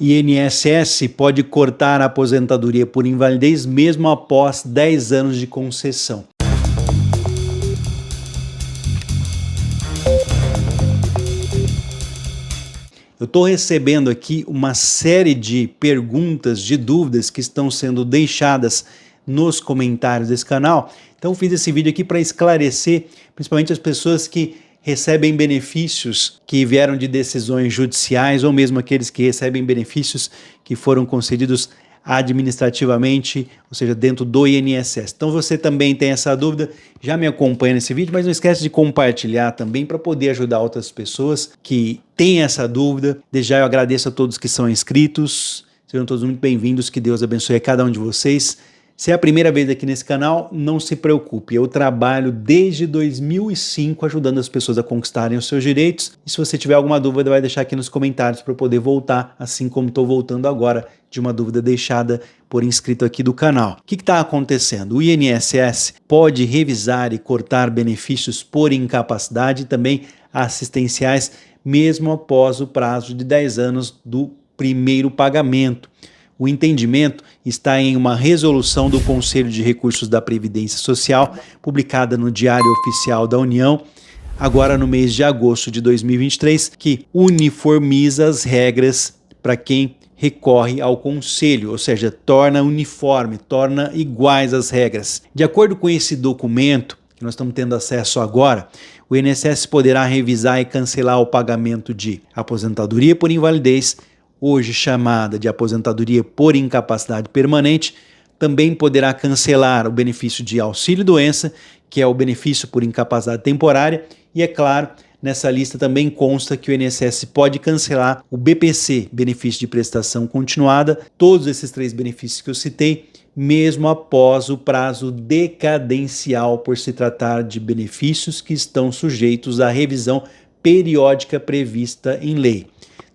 INSS pode cortar a aposentadoria por invalidez mesmo após 10 anos de concessão. Eu estou recebendo aqui uma série de perguntas, de dúvidas que estão sendo deixadas nos comentários desse canal. Então fiz esse vídeo aqui para esclarecer, principalmente as pessoas que recebem benefícios que vieram de decisões judiciais ou mesmo aqueles que recebem benefícios que foram concedidos administrativamente, ou seja, dentro do INSS. Então você também tem essa dúvida, já me acompanha nesse vídeo, mas não esquece de compartilhar também para poder ajudar outras pessoas que têm essa dúvida. Desde já eu agradeço a todos que são inscritos, sejam todos muito bem-vindos, que Deus abençoe a cada um de vocês. Se é a primeira vez aqui nesse canal, não se preocupe, eu trabalho desde 2005 ajudando as pessoas a conquistarem os seus direitos, e se você tiver alguma dúvida vai deixar aqui nos comentários para eu poder voltar, assim como estou voltando agora de uma dúvida deixada por inscrito aqui do canal. O que está acontecendo? O INSS pode revisar e cortar benefícios por incapacidade e também assistenciais, mesmo após o prazo de 10 anos do primeiro pagamento. O entendimento está em uma resolução do Conselho de Recursos da Previdência Social, publicada no Diário Oficial da União, agora no mês de agosto de 2023, que uniformiza as regras para quem recorre ao Conselho, ou seja, torna uniforme, torna iguais as regras. De acordo com esse documento, que nós estamos tendo acesso agora, o INSS poderá revisar e cancelar o pagamento de aposentadoria por invalidez, hoje chamada de aposentadoria por incapacidade permanente, também poderá cancelar o benefício de auxílio-doença, que é o benefício por incapacidade temporária, e é claro, nessa lista também consta que o INSS pode cancelar o BPC, benefício de prestação continuada, todos esses 3 benefícios que eu citei, mesmo após o prazo decadencial, por se tratar de benefícios que estão sujeitos à revisão periódica prevista em lei.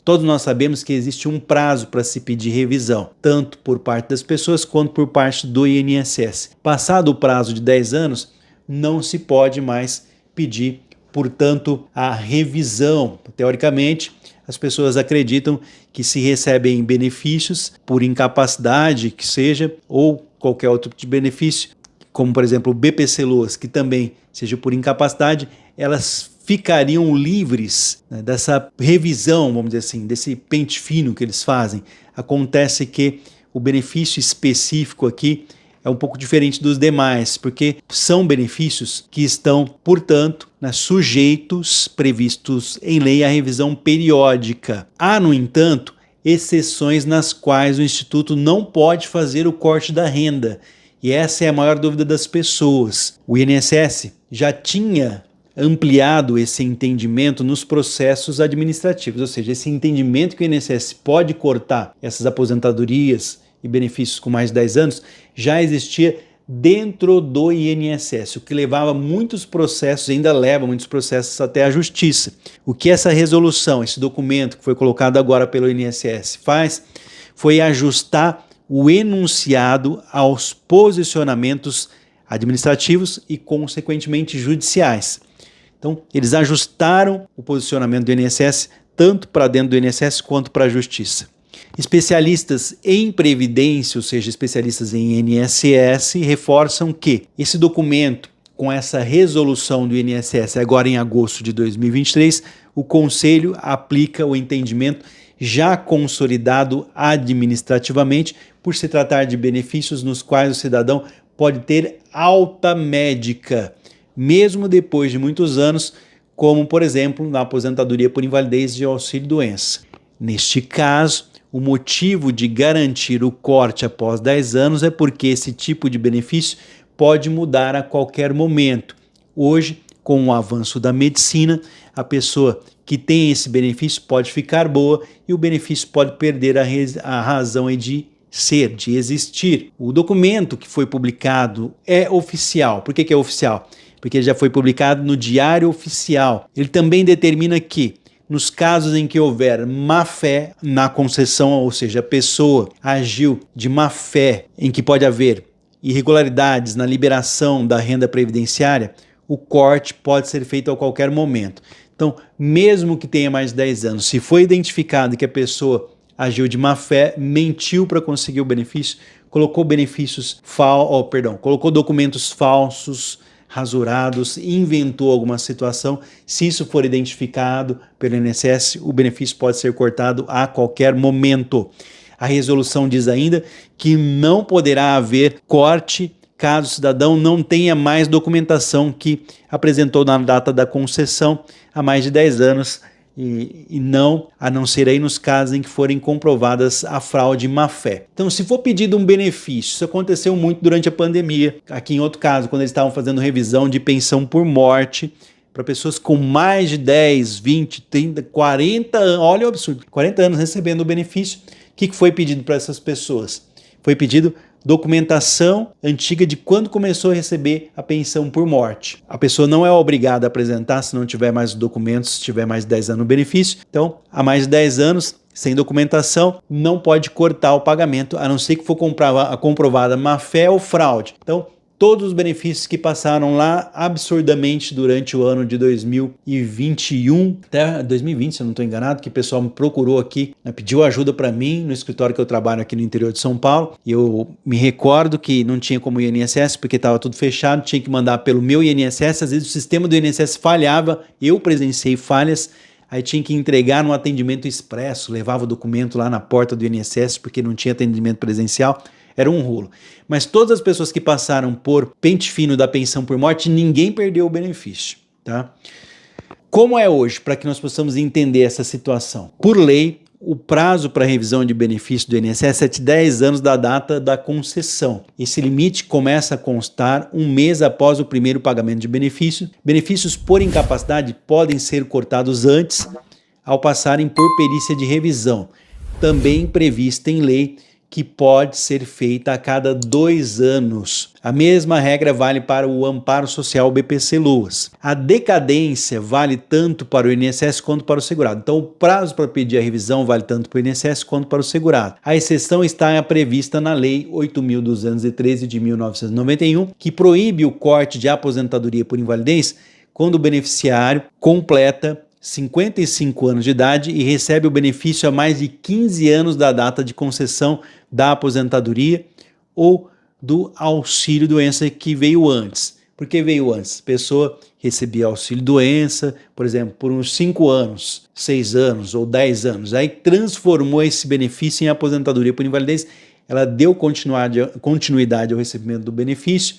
Todos nós sabemos que existe um prazo para se pedir revisão, tanto por parte das pessoas quanto por parte do INSS. Passado o prazo de 10 anos, não se pode mais pedir, portanto, a revisão. Teoricamente, as pessoas acreditam que se recebem benefícios por incapacidade, que seja, ou qualquer outro tipo de benefício, como por exemplo o BPC-Loas, que também seja por incapacidade, elas ficariam livres, né, dessa revisão, vamos dizer assim, desse pente fino que eles fazem. Acontece que o benefício específico aqui é um pouco diferente dos demais, porque são benefícios que estão, portanto, sujeitos, previstos em lei à revisão periódica. Há, no entanto, exceções nas quais o Instituto não pode fazer o corte da renda, e essa é a maior dúvida das pessoas. O INSS já tinha ampliado esse entendimento nos processos administrativos, ou seja, esse entendimento que o INSS pode cortar essas aposentadorias e benefícios com mais de 10 anos já existia dentro do INSS, o que levava muitos processos, ainda leva muitos processos até a justiça. O que essa resolução, esse documento que foi colocado agora pelo INSS faz, foi ajustar o enunciado aos posicionamentos administrativos e, consequentemente, judiciais. Então, eles ajustaram o posicionamento do INSS tanto para dentro do INSS quanto para a Justiça. Especialistas em Previdência, ou seja, especialistas em INSS, reforçam que esse documento, com essa resolução do INSS agora em agosto de 2023, o Conselho aplica o entendimento já consolidado administrativamente por se tratar de benefícios nos quais o cidadão pode ter alta médica, mesmo depois de muitos anos, como, por exemplo, na aposentadoria por invalidez e auxílio-doença. Neste caso, o motivo de garantir o corte após 10 anos é porque esse tipo de benefício pode mudar a qualquer momento. Hoje, com o avanço da medicina, a pessoa que tem esse benefício pode ficar boa e o benefício pode perder a razão de ser, de existir. O documento que foi publicado é oficial. Por que é oficial? Porque ele já foi publicado no Diário Oficial. Ele também determina que, nos casos em que houver má-fé na concessão, ou seja, a pessoa agiu de má-fé, em que pode haver irregularidades na liberação da renda previdenciária, o corte pode ser feito a qualquer momento. Então, mesmo que tenha mais de 10 anos, se foi identificado que a pessoa agiu de má fé, mentiu para conseguir o benefício, colocou colocou documentos falsos, rasurados, inventou alguma situação. Se isso for identificado pelo INSS, o benefício pode ser cortado a qualquer momento. A resolução diz ainda que não poderá haver corte caso o cidadão não tenha mais documentação que apresentou na data da concessão há mais de 10 anos, e não, a não ser aí nos casos em que forem comprovadas a fraude e má-fé. Então, se for pedido um benefício, isso aconteceu muito durante a pandemia, aqui em outro caso, quando eles estavam fazendo revisão de pensão por morte, para pessoas com mais de 10, 20, 30, 40 anos, olha o absurdo, 40 anos recebendo o benefício. O que foi pedido para essas pessoas? Foi pedido documentação antiga de quando começou a receber a pensão por morte. A pessoa não é obrigada a apresentar se não tiver mais documentos, se tiver mais de 10 anos no benefício. Então, há mais de 10 anos, sem documentação, não pode cortar o pagamento, a não ser que for comprovada má-fé ou fraude. Então, todos os benefícios que passaram lá absurdamente durante o ano de 2021, até 2020, se eu não estou enganado, que o pessoal me procurou aqui, né, pediu ajuda para mim no escritório que eu trabalho aqui no interior de São Paulo, e eu me recordo que não tinha como INSS, porque estava tudo fechado, tinha que mandar pelo meu INSS, às vezes o sistema do INSS falhava, eu presenciei falhas, aí tinha que entregar no atendimento expresso, levava o documento lá na porta do INSS, porque não tinha atendimento presencial. Era um rolo. Mas todas as pessoas que passaram por pente fino da pensão por morte, ninguém perdeu o benefício, tá? Como é hoje, para que nós possamos entender essa situação? Por lei, o prazo para revisão de benefício do INSS é de 10 anos da data da concessão. Esse limite começa a constar um mês após o primeiro pagamento de benefício. Benefícios por incapacidade podem ser cortados antes, ao passarem por perícia de revisão, também prevista em lei, que pode ser feita a cada 2 anos. A mesma regra vale para o Amparo Social BPC-Loas. A decadência vale tanto para o INSS quanto para o segurado. Então, o prazo para pedir a revisão vale tanto para o INSS quanto para o segurado. A exceção está prevista na Lei 8.213 de 1991, que proíbe o corte de aposentadoria por invalidez quando o beneficiário completa 55 anos de idade e recebe o benefício há mais de 15 anos da data de concessão da aposentadoria ou do auxílio-doença que veio antes. Por que veio antes? A pessoa recebia auxílio-doença, por exemplo, por uns 5 anos, 6 anos ou 10 anos. Aí transformou esse benefício em aposentadoria por invalidez. Ela deu continuidade ao recebimento do benefício.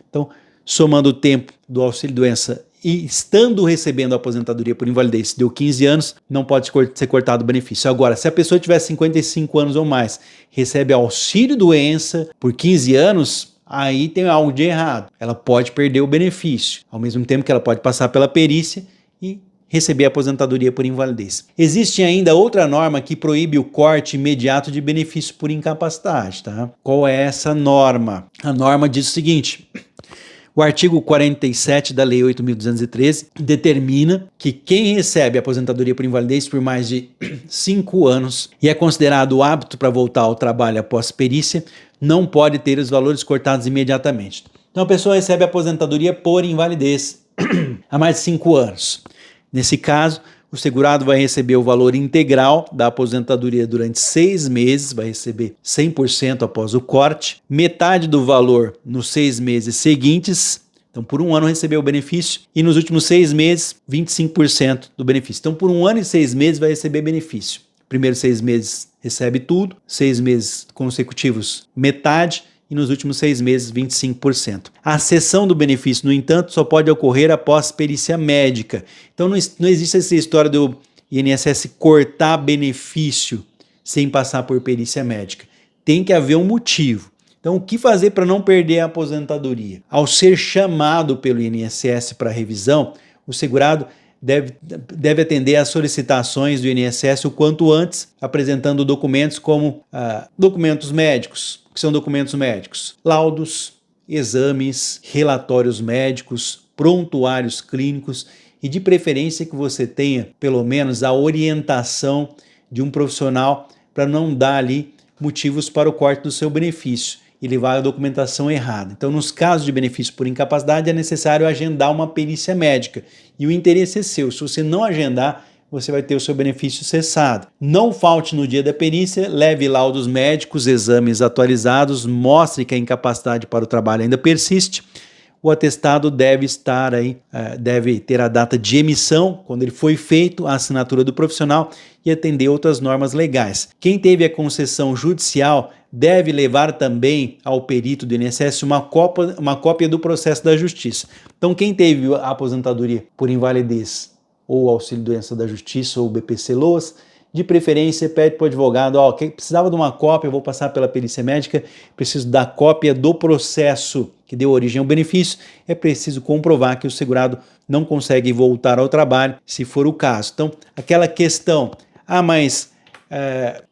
Então, somando o tempo do auxílio-doença e estando recebendo a aposentadoria por invalidez, deu 15 anos, não pode ser cortado o benefício. Agora, se a pessoa tiver 55 anos ou mais, recebe auxílio-doença por 15 anos, aí tem algo de errado. Ela pode perder o benefício, ao mesmo tempo que ela pode passar pela perícia e receber a aposentadoria por invalidez. Existe ainda outra norma que proíbe o corte imediato de benefício por incapacidade, tá? Qual é essa norma? A norma diz o seguinte: o artigo 47 da Lei 8.213 determina que quem recebe aposentadoria por invalidez por mais de 5 anos e é considerado apto para voltar ao trabalho após perícia, não pode ter os valores cortados imediatamente. Então a pessoa recebe aposentadoria por invalidez há mais de 5 anos. Nesse caso, o segurado vai receber o valor integral da aposentadoria durante 6 meses, vai receber 100% após o corte, metade do valor nos 6 meses seguintes, então por um ano recebeu o benefício, e nos últimos 6 meses, 25% do benefício. Então por um ano e 6 meses vai receber benefício. Primeiros 6 meses recebe tudo, 6 meses consecutivos metade, e nos últimos 6 meses 25%. A cessão do benefício, no entanto, só pode ocorrer após perícia médica. Então não existe essa história do INSS cortar benefício sem passar por perícia médica. Tem que haver um motivo. Então o que fazer para não perder a aposentadoria? Ao ser chamado pelo INSS para revisão, o segurado deve atender às solicitações do INSS o quanto antes, apresentando documentos como documentos médicos. O que são documentos médicos? Laudos, exames, relatórios médicos, prontuários clínicos e de preferência que você tenha pelo menos a orientação de um profissional para não dar ali motivos para o corte do seu benefício e levar a documentação errada. Então, nos casos de benefício por incapacidade, é necessário agendar uma perícia médica e o interesse é seu. Se você não agendar, você vai ter o seu benefício cessado. Não falte no dia da perícia, leve laudos médicos, exames atualizados, mostre que a incapacidade para o trabalho ainda persiste. O atestado deve estar aí, deve ter a data de emissão, quando ele foi feito, a assinatura do profissional e atender outras normas legais. Quem teve a concessão judicial deve levar também ao perito do INSS uma cópia do processo da justiça. Então, quem teve a aposentadoria por invalidez ou auxílio-doença da justiça ou BPC-Loas, de preferência pede para o advogado, quem precisava de uma cópia, eu vou passar pela perícia médica, preciso da cópia do processo que deu origem ao benefício, é preciso comprovar que o segurado não consegue voltar ao trabalho, se for o caso. Então, aquela questão, mas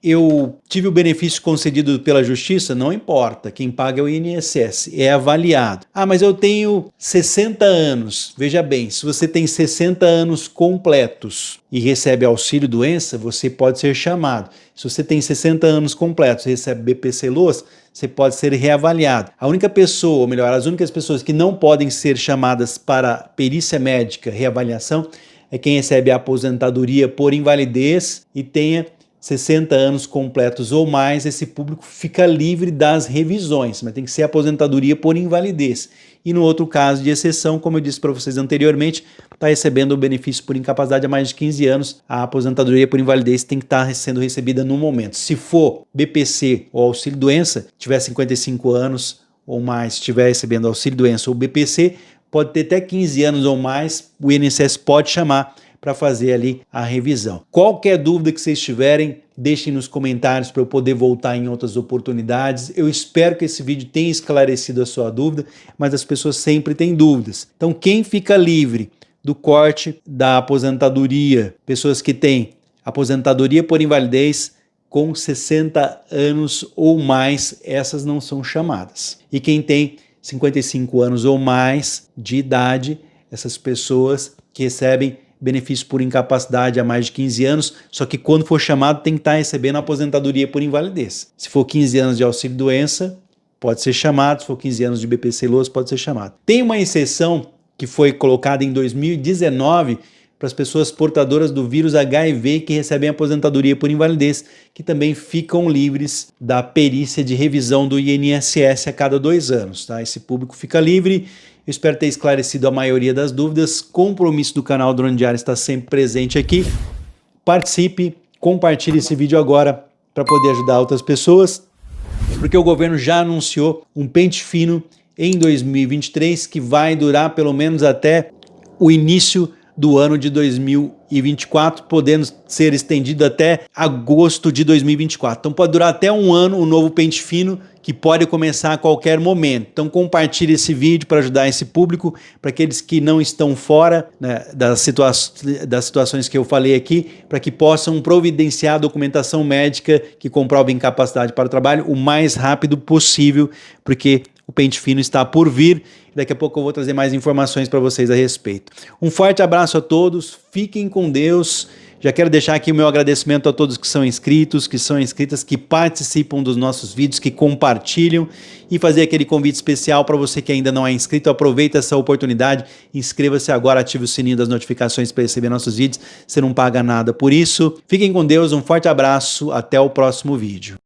eu tive o benefício concedido pela justiça, não importa, quem paga é o INSS, é avaliado. Mas eu tenho 60 anos, veja bem, se você tem 60 anos completos e recebe auxílio-doença, você pode ser chamado. Se você tem 60 anos completos e recebe BPC-Loas, você pode ser reavaliado. A única pessoa, ou melhor, as únicas pessoas que não podem ser chamadas para perícia médica, reavaliação, é quem recebe a aposentadoria por invalidez e tenha 60 anos completos ou mais. Esse público fica livre das revisões, mas tem que ser aposentadoria por invalidez. E no outro caso de exceção, como eu disse para vocês anteriormente, está recebendo o benefício por incapacidade há mais de 15 anos, a aposentadoria por invalidez tem que estar sendo recebida no momento. Se for BPC ou auxílio-doença, tiver 55 anos ou mais, estiver recebendo auxílio-doença ou BPC, pode ter até 15 anos ou mais, o INSS pode chamar para fazer ali a revisão. Qualquer dúvida que vocês tiverem, deixem nos comentários para eu poder voltar em outras oportunidades. Eu espero que esse vídeo tenha esclarecido a sua dúvida, mas as pessoas sempre têm dúvidas. Então, quem fica livre do corte da aposentadoria, pessoas que têm aposentadoria por invalidez com 60 anos ou mais, essas não são chamadas. E quem tem 55 anos ou mais de idade, essas pessoas que recebem benefício por incapacidade há mais de 15 anos, só que quando for chamado tem que estar recebendo aposentadoria por invalidez. Se for 15 anos de auxílio-doença, pode ser chamado, se for 15 anos de BPC-Loas, pode ser chamado. Tem uma exceção que foi colocada em 2019 para as pessoas portadoras do vírus HIV que recebem aposentadoria por invalidez, que também ficam livres da perícia de revisão do INSS a cada 2 anos. Tá? Esse público fica livre. Eu espero ter esclarecido a maioria das dúvidas. Compromisso do canal Drone Diário está sempre presente aqui. Participe, compartilhe esse vídeo agora para poder ajudar outras pessoas, porque o governo já anunciou um pente fino em 2023 que vai durar pelo menos até o início do ano de 2024, podendo ser estendido até agosto de 2024. Então pode durar até um ano o novo pente fino, que pode começar a qualquer momento. Então compartilhe esse vídeo para ajudar esse público, para aqueles que não estão fora, né, das situações que eu falei aqui, para que possam providenciar a documentação médica que comprova incapacidade para o trabalho o mais rápido possível, porque o pente fino está por vir. Daqui a pouco eu vou trazer mais informações para vocês a respeito. Um forte abraço a todos, fiquem com Deus. Já quero deixar aqui o meu agradecimento a todos que são inscritos, que são inscritas, que participam dos nossos vídeos, que compartilham, e fazer aquele convite especial para você que ainda não é inscrito. Aproveita essa oportunidade, inscreva-se agora, ative o sininho das notificações para receber nossos vídeos, você não paga nada por isso. Fiquem com Deus, um forte abraço, até o próximo vídeo.